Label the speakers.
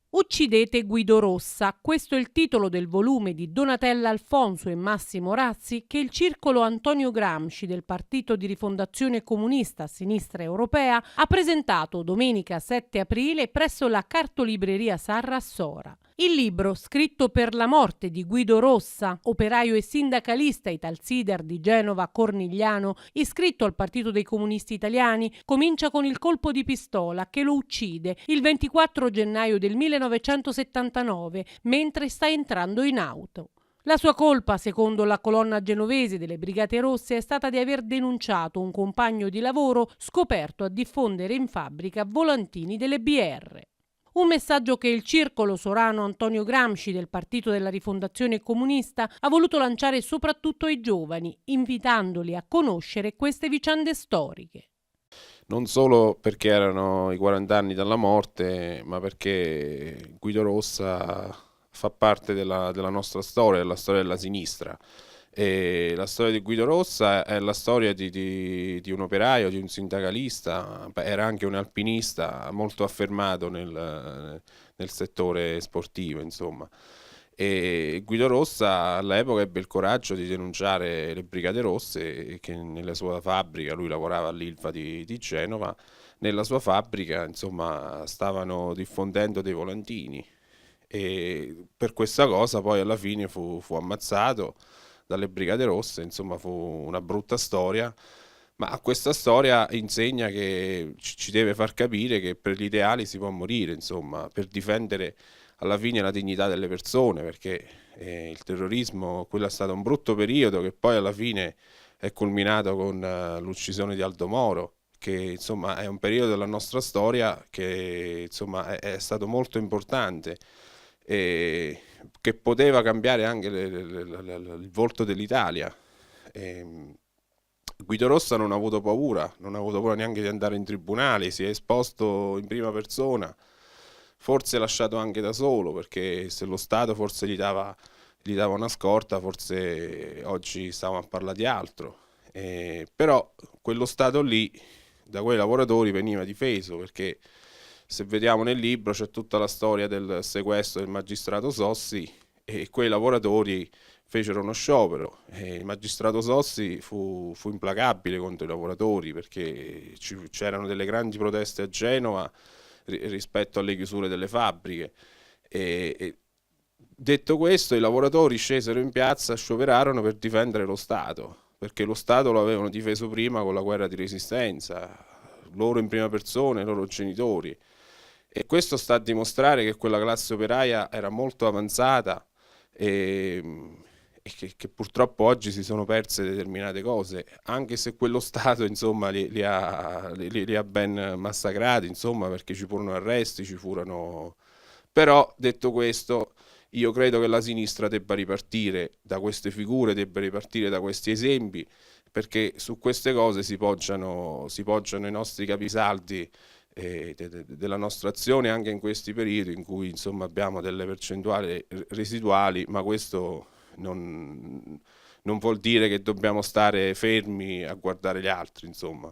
Speaker 1: Uccidete Guido Rossa, questo è il titolo del volume di Donatella Alfonso e Massimo Razzi che il Circolo Antonio Gramsci del Partito di Rifondazione Comunista a Sinistra Europea ha presentato domenica 7 aprile presso la Cartolibreria Sarra a Sora. Il libro, scritto per la morte di Guido Rossa, operaio e sindacalista Italsider di Genova Cornigliano, iscritto al Partito dei Comunisti Italiani, comincia con il colpo di pistola che lo uccide il 24 gennaio del 1979 mentre sta entrando in auto. La sua colpa, secondo la colonna genovese delle Brigate Rosse, è stata di aver denunciato un compagno di lavoro scoperto a diffondere in fabbrica volantini delle BR. Un messaggio che il circolo sorano Antonio Gramsci del Partito della Rifondazione Comunista ha voluto lanciare soprattutto ai giovani, invitandoli a conoscere queste vicende storiche.
Speaker 2: Non solo perché erano i 40 anni dalla morte, ma perché Guido Rossa fa parte della nostra storia, della storia della sinistra. E la storia di Guido Rossa è la storia di un operaio, di un sindacalista, era anche un alpinista molto affermato nel settore sportivo, insomma. E Guido Rossa all'epoca ebbe il coraggio di denunciare le Brigate Rosse che nella sua fabbrica, lui lavorava all'Ilva di Genova, nella sua fabbrica insomma stavano diffondendo dei volantini e per questa cosa poi alla fine fu ammazzato dalle Brigate Rosse, insomma fu una brutta storia, ma questa storia insegna che ci deve far capire che per gli ideali si può morire, insomma, per difendere alla fine la dignità delle persone, perché il terrorismo, quello è stato un brutto periodo che poi alla fine è culminato con l'uccisione di Aldo Moro, che insomma è un periodo della nostra storia che insomma è stato molto importante e che poteva cambiare anche il volto dell'Italia. E, Guido Rossa non ha avuto paura, non ha avuto paura neanche di andare in tribunale, si è esposto in prima persona, forse lasciato anche da solo, perché se lo Stato forse gli dava una scorta, forse oggi stavamo a parlare di altro. Però quello Stato lì, da quei lavoratori, veniva difeso, perché se vediamo nel libro c'è tutta la storia del sequestro del magistrato Sossi e quei lavoratori fecero uno sciopero e il magistrato Sossi fu implacabile contro i lavoratori perché c'erano delle grandi proteste a Genova rispetto alle chiusure delle fabbriche. E detto questo, i lavoratori scesero in piazza, scioperarono per difendere lo Stato, perché lo Stato lo avevano difeso prima con la guerra di resistenza, loro in prima persona, i loro genitori. E questo sta a dimostrare che quella classe operaia era molto avanzata e, e che purtroppo oggi si sono perse determinate cose, anche se quello Stato insomma li ha ben massacrati, insomma, perché ci furono arresti, ci furono... Però detto questo, io credo che la sinistra debba ripartire da queste figure, debba ripartire da questi esempi, perché su queste cose si poggiano i nostri capisaldi della nostra azione anche in questi periodi in cui insomma abbiamo delle percentuali residuali, ma questo non vuol dire che dobbiamo stare fermi a guardare gli altri, insomma.